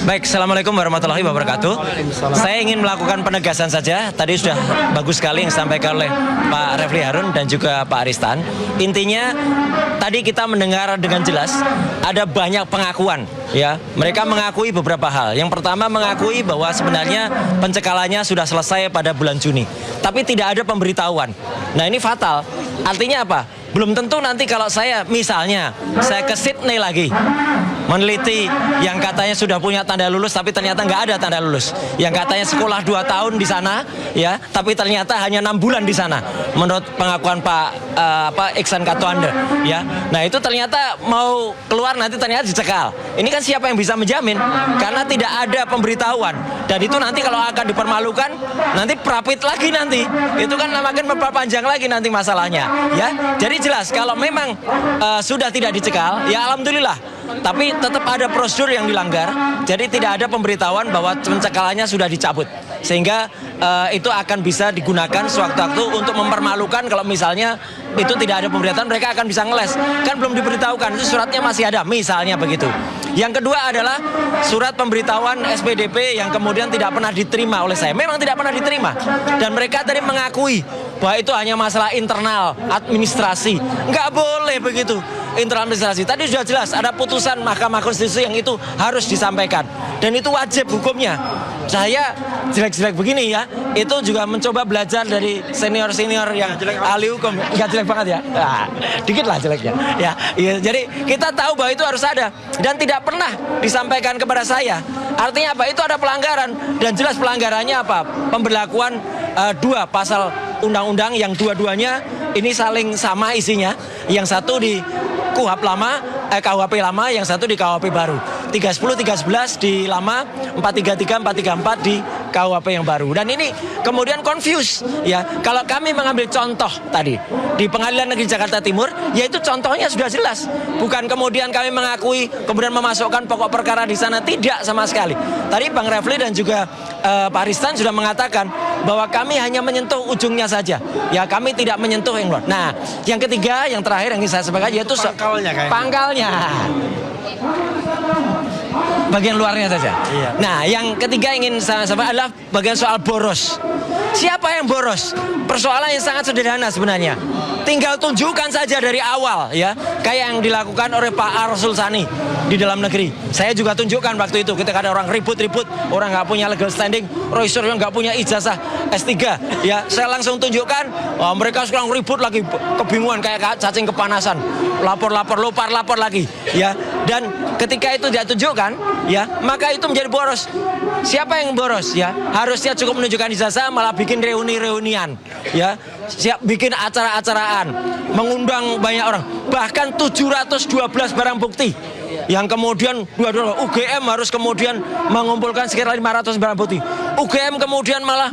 Baik, Assalamualaikum warahmatullahi wabarakatuh. Saya ingin melakukan penegasan saja. Tadi sudah bagus sekali yang disampaikan oleh Pak Refli Harun dan juga Pak Aristan. Intinya, tadi kita mendengar dengan jelas ada banyak pengakuan. Ya, mereka mengakui beberapa hal. Yang pertama mengakui bahwa sebenarnya pencekalannya sudah selesai pada bulan Juni, tapi tidak ada pemberitahuan. Nah, ini fatal. Artinya apa? Belum tentu nanti kalau saya misalnya saya ke Sydney lagi meneliti yang katanya sudah punya tanda lulus tapi ternyata nggak ada tanda lulus, yang katanya sekolah 2 tahun di sana ya tapi ternyata hanya 6 bulan di sana menurut pengakuan Pak Iksan Katwande ya. Nah itu ternyata mau keluar nanti ternyata dicekal. Ini kan siapa yang bisa menjamin? Karena tidak ada pemberitahuan, dan itu nanti kalau akan dipermalukan nanti prapit lagi, nanti itu kan makin memperpanjang lagi nanti masalahnya ya. Jadi jelas kalau memang sudah tidak dicekal ya alhamdulillah, tapi tetap ada prosedur yang dilanggar. Jadi tidak ada pemberitahuan bahwa pencekalannya sudah dicabut, sehingga itu akan bisa digunakan sewaktu-waktu untuk mempermalukan. Kalau misalnya itu tidak ada pemberitahuan, mereka akan bisa ngeles. Kan belum diberitahukan, itu suratnya masih ada, misalnya begitu. Yang kedua adalah surat pemberitahuan SPDP yang kemudian tidak pernah diterima oleh saya. Memang tidak pernah diterima, dan mereka tadi mengakui bahwa itu hanya masalah internal administrasi. Nggak boleh begitu, internal administrasi. Tadi sudah jelas ada putusan Mahkamah Konstitusi yang itu harus disampaikan, dan itu wajib hukumnya. Saya jelek-jelek begini ya, itu juga mencoba belajar dari senior-senior yang ahli hukum. Nggak jelek banget ya, nah, dikit lah jeleknya ya. Jadi kita tahu bahwa itu harus ada, dan tidak pernah disampaikan kepada saya. Artinya apa? Itu ada pelanggaran, dan jelas pelanggarannya apa? Pemberlakuan 2 pasal undang-undang yang dua-duanya ini saling sama isinya. Yang satu di KUHP lama, yang satu di KUHP baru. 310, 311 di lama, 433, 434 di KUHP yang baru. Dan ini kemudian confuse ya. Kalau kami mengambil contoh tadi di Pengadilan Negeri Jakarta Timur, yaitu contohnya sudah jelas. Bukan kemudian kami mengakui kemudian memasukkan pokok perkara di sana, tidak sama sekali. Tadi Bang Refli dan juga Pak Aristan sudah mengatakan bahwa kami hanya menyentuh ujungnya saja. Ya, kami tidak menyentuh yang luar. Nah, yang ketiga, yang terakhir yang saya sampaikan yaitu pangkalnya. Bagian luarnya saja. Iya. Nah, yang ketiga ingin saya sampaikan adalah bagian soal boros. Siapa yang boros? Persoalan yang sangat sederhana sebenarnya. Tinggal tunjukkan saja dari awal ya, kayak yang dilakukan oleh Pak Arsul Sani di dalam negeri. Saya juga tunjukkan waktu itu ketika ada orang ribut-ribut, orang nggak punya legal standing, Roy Suryo nggak punya ijazah S3 ya, saya langsung tunjukkan. Oh, mereka sekarang ribut lagi, kebingungan kayak cacing kepanasan, lapor lagi ya. Dan ketika itu dia tunjukkan ya, maka itu menjadi boros. Siapa yang boros ya? Harusnya cukup menunjukkan ijazah, malah bikin reuni-reunian ya, siap bikin acara-acaraan, mengundang banyak orang, bahkan 712 barang bukti yang kemudian UGM harus kemudian mengumpulkan sekitar 500 barang bukti. UGM kemudian malah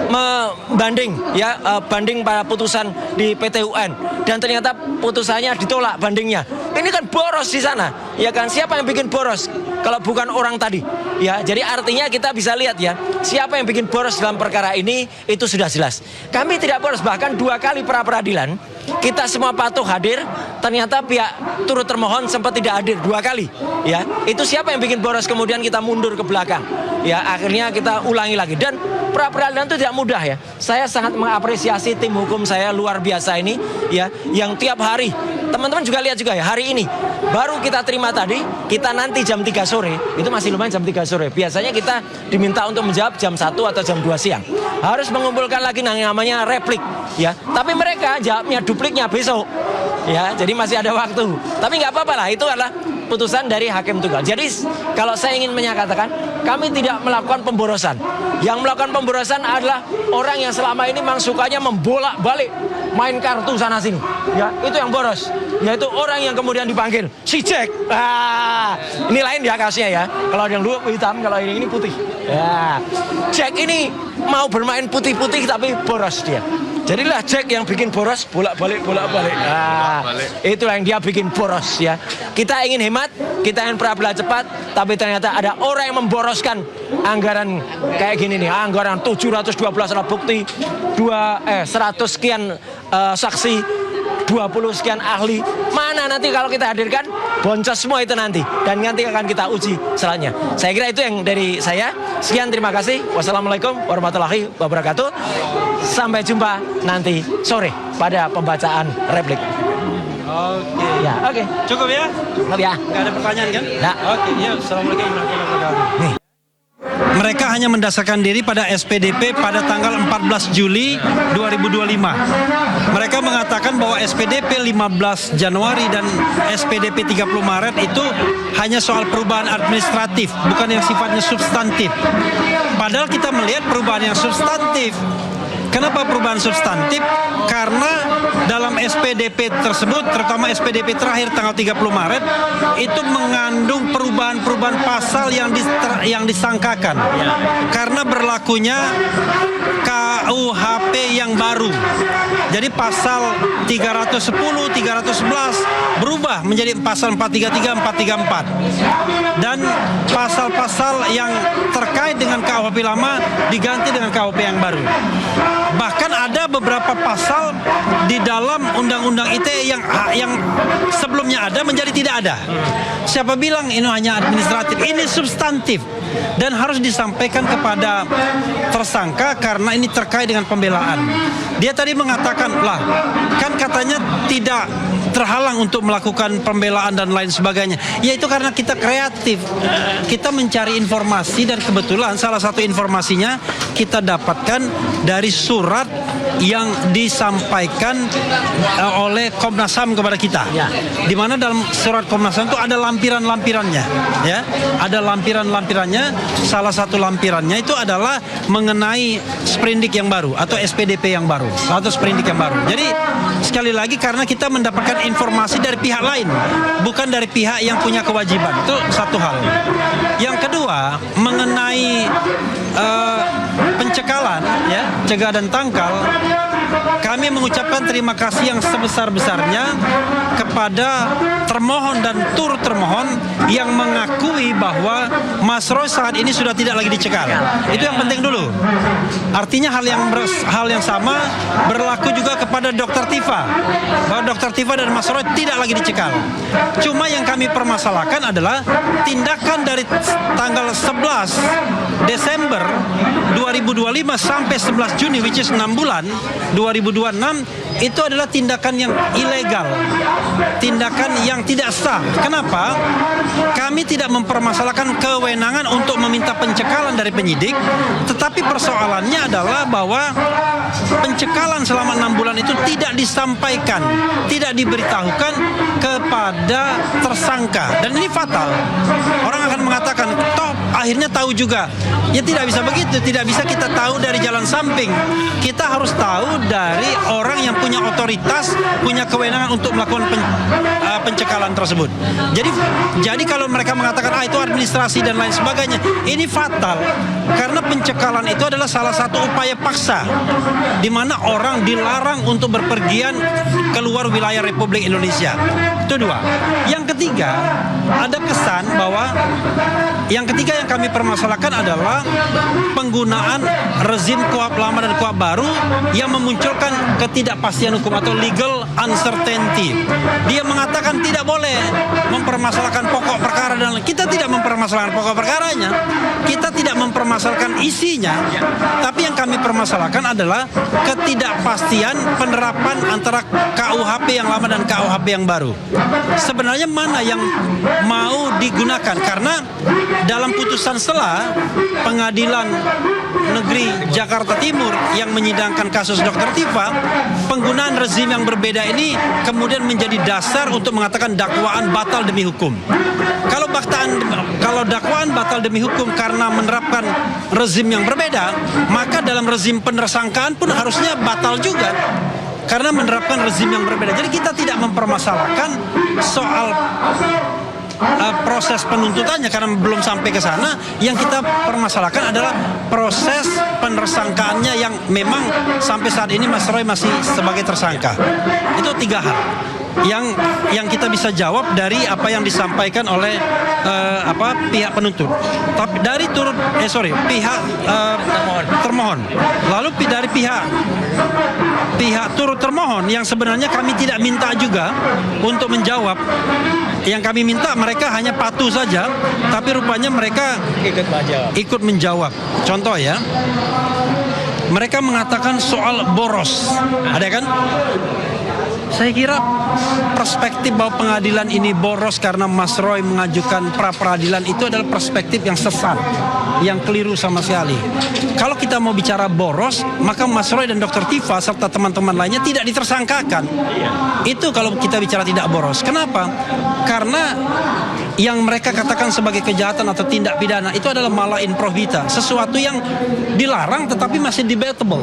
membanding ya, banding pada putusan di PT UN, dan ternyata putusannya ditolak bandingnya. Ini kan boros di sana ya kan. Siapa yang bikin boros kalau bukan orang tadi ya? Jadi artinya kita bisa lihat ya, siapa yang bikin boros dalam perkara ini itu sudah jelas. Kami tidak boros, bahkan 2 kali pra peradilan kita semua patuh hadir, ternyata pihak turut termohon sempat tidak hadir 2 kali ya. Itu siapa yang bikin boros, kemudian kita mundur ke belakang ya, akhirnya kita ulangi lagi. Dan pra peradilan itu tidak mudah ya. Saya sangat mengapresiasi tim hukum saya luar biasa ini ya, yang tiap hari, teman-teman juga lihat juga ya, hari ini baru kita terima tadi, kita nanti jam 3 sore, itu masih lumayan jam 3 sore. Biasanya kita diminta untuk menjawab jam 1 atau jam 2 siang. Harus mengumpulkan lagi namanya replik ya. Tapi mereka jawabnya dupliknya besok ya, jadi masih ada waktu. Tapi nggak apa-apa lah, itu adalah putusan dari hakim tunggal. Jadi kalau saya ingin menyatakan, kami tidak melakukan pemborosan. Yang melakukan pemborosan adalah orang yang selama ini memang sukanya membolak-balik main kartu sana sini ya, itu yang boros. Yaitu orang yang kemudian dipanggil si Jack. Ini lain ya kasusnya ya. Kalau yang dulu hitam, kalau ini putih ya. Jack ini mau bermain putih-putih tapi boros dia. Jadilah Jack yang bikin boros, bolak-balik. Itulah yang dia bikin boros ya. Kita ingin hemat, kita ingin peradilan cepat, tapi ternyata ada orang yang memboroskan anggaran kayak gini nih. Anggaran 712 alat bukti, 100 sekian saksi, 20 sekian ahli. Mana nanti kalau kita hadirkan boncos semua itu nanti, dan nanti akan kita uji selanjutnya. Saya kira itu yang dari saya. Sekian, terima kasih. Wassalamualaikum warahmatullahi wabarakatuh. Sampai jumpa nanti sore pada pembacaan replik. Oke. Ya, oke. Cukup ya? Cukup ya. Nggak ada pertanyaan kan? Nggak. Oke, ya. Assalamualaikum warahmatullahi wabarakatuh. Mereka hanya mendasarkan diri pada SPDP pada tanggal 14 Juli 2025. Mereka mengatakan bahwa SPDP 15 Januari dan SPDP 30 Maret itu hanya soal perubahan administratif, bukan yang sifatnya substantif. Padahal kita melihat perubahan yang substantif. Kenapa perubahan substantif? Karena dalam SPDP tersebut, terutama SPDP terakhir tanggal 30 Maret, itu mengandung perubahan-perubahan pasal yang disangkakan. Karena berlakunya KUHP yang baru. Jadi pasal 310, 311 berubah menjadi pasal 433, 434. Dan pasal-pasal yang terkait dengan KUHP lama diganti dengan KUHP yang baru. Bahkan ada beberapa pasal di dalam Undang-Undang ITE yang sebelumnya ada menjadi tidak ada. Siapa bilang ini hanya administratif? Ini substantif dan harus disampaikan kepada tersangka karena ini terkait dengan pembelaan. Dia tadi mengatakan, lah kan katanya tidak terhalang untuk melakukan pembelaan dan lain sebagainya. Ya itu karena kita kreatif. Kita mencari informasi dan kebetulan salah satu informasinya kita dapatkan dari surat yang disampaikan oleh Komnas HAM kepada kita. Di mana dalam surat Komnas HAM itu ada lampiran-lampirannya, ya. Ada lampiran-lampirannya. Salah satu lampirannya itu adalah mengenai sprindik yang baru atau SPDP yang baru atau sprindik yang baru. Jadi sekali lagi karena kita mendapatkan informasi dari pihak lain, bukan dari pihak yang punya kewajiban. Itu satu hal. Yang kedua, mengenai pencekalan, ya, cegah dan tangkal, kami mengucapkan terima kasih yang sebesar-besarnya kepada termohon dan turut termohon yang mengakui bahwa Mas Roy saat ini sudah tidak lagi dicekal. Itu yang penting dulu. Artinya hal yang sama berlaku juga kepada Dr. Tifa, bahwa Dr. Tifa dan Mas Roy tidak lagi dicekal. Cuma yang kami permasalahkan adalah tindakan dari tanggal 11 Desember 2025 sampai 11 Juni, which is 6 bulan 2026, itu adalah tindakan yang ilegal, tindakan yang tidak sah. Kenapa? Kami tidak mempermasalahkan kewenangan untuk meminta pencekalan dari penyidik, tetapi persoalannya adalah bahwa pencekalan selama 6 bulan itu tidak disampaikan, tidak diberitahukan kepada tersangka, dan ini fatal. Orang akan mengatakan, toh akhirnya tahu juga. Ya tidak bisa begitu, tidak bisa kita tahu dari jalan samping. Kita harus tahu dari orang yang punya otoritas, punya kewenangan untuk melakukan pencekalan tersebut. Jadi kalau mereka mengatakan itu administrasi dan lain sebagainya, ini fatal. Karena pencekalan itu adalah salah satu upaya paksa, di mana orang dilarang untuk berpergian keluar wilayah Republik Indonesia. Itu dua. Yang ketiga, ada kesan bahwa yang ketiga yang kami permasalahkan adalah penggunaan rezim KUHP lama dan KUHP baru yang memunculkan ketidakpastian hukum atau legal uncertainty. Dia mengatakan tidak boleh mempermasalahkan pokok perkara, dan kita tidak mempermasalahkan pokok perkaranya, kita tidak mempermasalahkan isinya, tapi yang kami permasalahkan adalah ketidakpastian penerapan antara KUHP yang lama dan KUHP yang baru. Sebenarnya mana yang mau digunakan? Karena dalam putusan selah Pengadilan Negeri Jakarta Timur yang menyidangkan kasus Dr. Tifa, penggunaan rezim yang berbeda ini kemudian menjadi dasar untuk mengatakan dakwaan batal demi hukum. Kalau dakwaan batal demi hukum karena menerapkan rezim yang berbeda, maka dalam rezim penersangkaan pun harusnya batal juga karena menerapkan rezim yang berbeda. Jadi kita tidak mempermasalahkan soal proses penuntutannya karena belum sampai ke sana. Yang kita permasalahkan adalah proses penersangkaannya yang memang sampai saat ini Mas Roy masih sebagai tersangka. Itu tiga hal. yang kita bisa jawab dari apa yang disampaikan oleh pihak penuntut. Tapi dari pihak termohon. Lalu dari pihak turut termohon yang sebenarnya kami tidak minta juga untuk menjawab. Yang kami minta mereka hanya patuh saja, tapi rupanya mereka ikut menjawab. Contoh ya, mereka mengatakan soal boros, ada kan? Saya kira perspektif bahwa pengadilan ini boros karena Mas Roy mengajukan pra peradilan itu adalah perspektif yang sesat, yang keliru sama sekali. Kalau kita mau bicara boros, maka Mas Roy dan Dr. Tifa serta teman-teman lainnya tidak ditersangkakan. Itu kalau kita bicara tidak boros. Kenapa? Karena yang mereka katakan sebagai kejahatan atau tindak pidana itu adalah mala in prohibita, sesuatu yang dilarang tetapi masih debatable.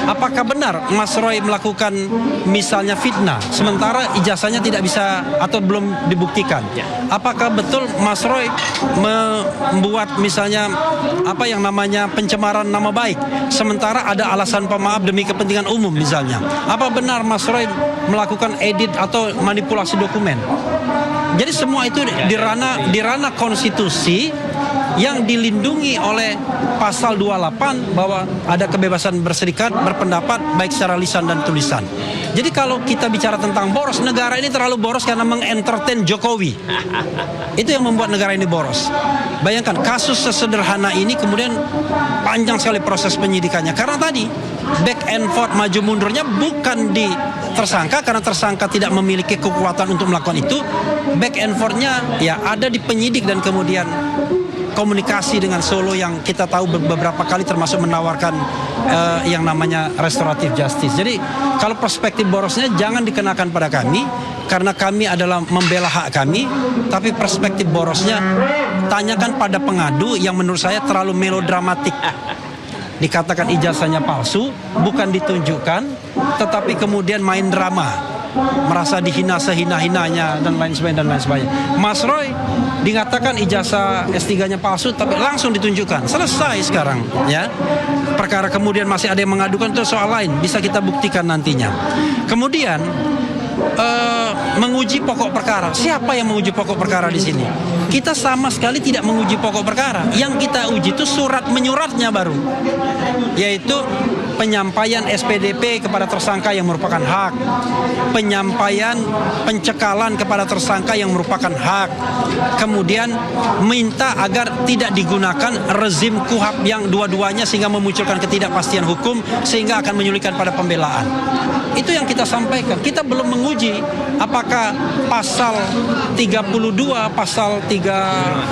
Apakah benar Mas Roy melakukan misalnya fitnah sementara ijazahnya tidak bisa atau belum dibuktikan? Apakah betul Mas Roy membuat misalnya apa yang namanya pencemaran nama baik sementara ada alasan pemaaf demi kepentingan umum misalnya? Apa benar Mas Roy melakukan edit atau manipulasi dokumen? Jadi semua itu di ranah konstitusi yang dilindungi oleh pasal 28 bahwa ada kebebasan berserikat, berpendapat baik secara lisan dan tulisan. Jadi kalau kita bicara tentang boros, negara ini terlalu boros karena mengentertain Jokowi. Itu yang membuat negara ini boros. Bayangkan kasus sesederhana ini kemudian panjang sekali proses penyidikannya. Karena tadi back and forth maju mundurnya bukan di tersangka karena tersangka tidak memiliki kekuatan untuk melakukan itu. Back and forth-nya ya ada di penyidik dan kemudian komunikasi dengan Solo yang kita tahu beberapa kali termasuk menawarkan yang namanya restoratif justice. Jadi kalau perspektif borosnya jangan dikenakan pada kami karena kami adalah membela hak kami, tapi perspektif borosnya tanyakan pada pengadu yang menurut saya terlalu melodramatik. Dikatakan ijazahnya palsu, bukan ditunjukkan, tetapi kemudian main drama, merasa dihina sehina-hinanya dan lain sebagainya. Mas Roy dikatakan ijazah S3-nya palsu tapi langsung ditunjukkan. Selesai sekarang ya. Perkara kemudian masih ada yang mengadukan itu soal lain, bisa kita buktikan nantinya. Kemudian menguji pokok perkara. Siapa yang menguji pokok perkara di sini? Kita sama sekali tidak menguji pokok perkara. Yang kita uji itu surat menyuratnya baru, yaitu penyampaian SPDP kepada tersangka yang merupakan hak, penyampaian pencekalan kepada tersangka yang merupakan hak, kemudian minta agar tidak digunakan rezim KUHAP yang dua-duanya sehingga memunculkan ketidakpastian hukum sehingga akan menyulitkan pada pembelaan. Itu yang kita sampaikan. Kita belum menguji apakah pasal 32, pasal 35,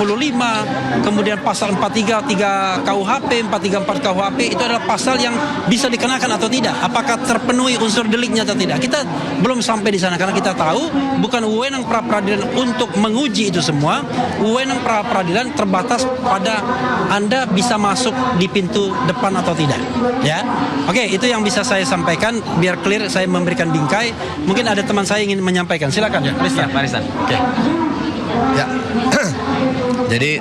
kemudian pasal 433 KUHP, 434 KUHP itu adalah pasal yang bisa dikenakan atau tidak. Apakah terpenuhi unsur deliknya atau tidak. Kita belum sampai di sana karena kita tahu bukan wewenang pra peradilan untuk menguji itu semua. Wewenang pra peradilan terbatas pada Anda bisa masuk di pintu depan atau tidak. Ya. Oke, itu yang bisa saya sampaikan biar clear. Saya memberikan bingkai. Mungkin ada teman saya ingin menyampaikan. Silakan ya, Pak Aristan. Oke. Ya. Jadi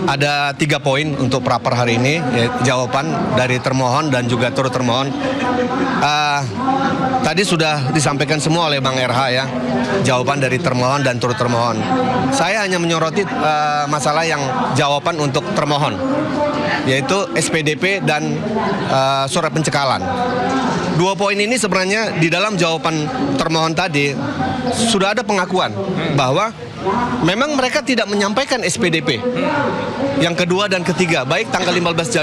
ada 3 poin untuk praper hari ini, ya, jawaban dari termohon dan juga turut termohon. Tadi sudah disampaikan semua oleh Bang RH ya, jawaban dari termohon dan turut termohon. Saya hanya menyoroti masalah yang jawaban untuk termohon, yaitu SPDP dan surat pencekalan. 2 poin ini sebenarnya di dalam jawaban termohon tadi sudah ada pengakuan bahwa memang mereka tidak menyampaikan SPDP yang kedua dan ketiga, baik tanggal 15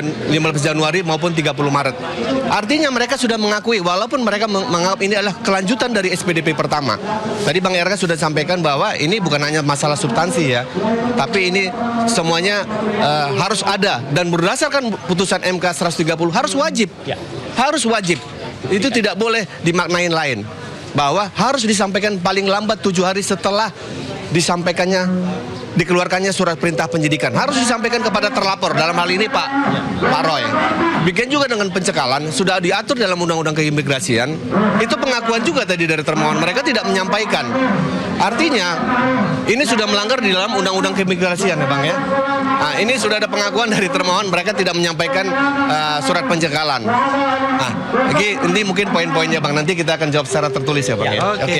Januari maupun 30 Maret. Artinya mereka sudah mengakui, walaupun mereka menganggap ini adalah kelanjutan dari SPDP pertama. Tadi Bang RK sudah sampaikan bahwa ini bukan hanya masalah substansi ya, tapi ini semuanya harus ada dan berdasarkan putusan MK 130 harus wajib. Harus wajib. Itu tidak boleh dimaknain lain. Bahwa harus disampaikan paling lambat 7 hari setelah disampaikannya, dikeluarkannya surat perintah penyidikan. Harus disampaikan kepada terlapor, dalam hal ini Pak Roy. Bikin juga dengan pencekalan, sudah diatur dalam Undang-Undang Keimigrasian. Itu pengakuan juga tadi dari termohon, mereka tidak menyampaikan. Artinya, ini sudah melanggar di dalam Undang-Undang Keimigrasian ya Bang ya. Nah, ini sudah ada pengakuan dari termohon, mereka tidak menyampaikan surat pencekalan. Nah, ini mungkin poin-poinnya Bang, nanti kita akan jawab secara tertulis ya Bang ya. Oke.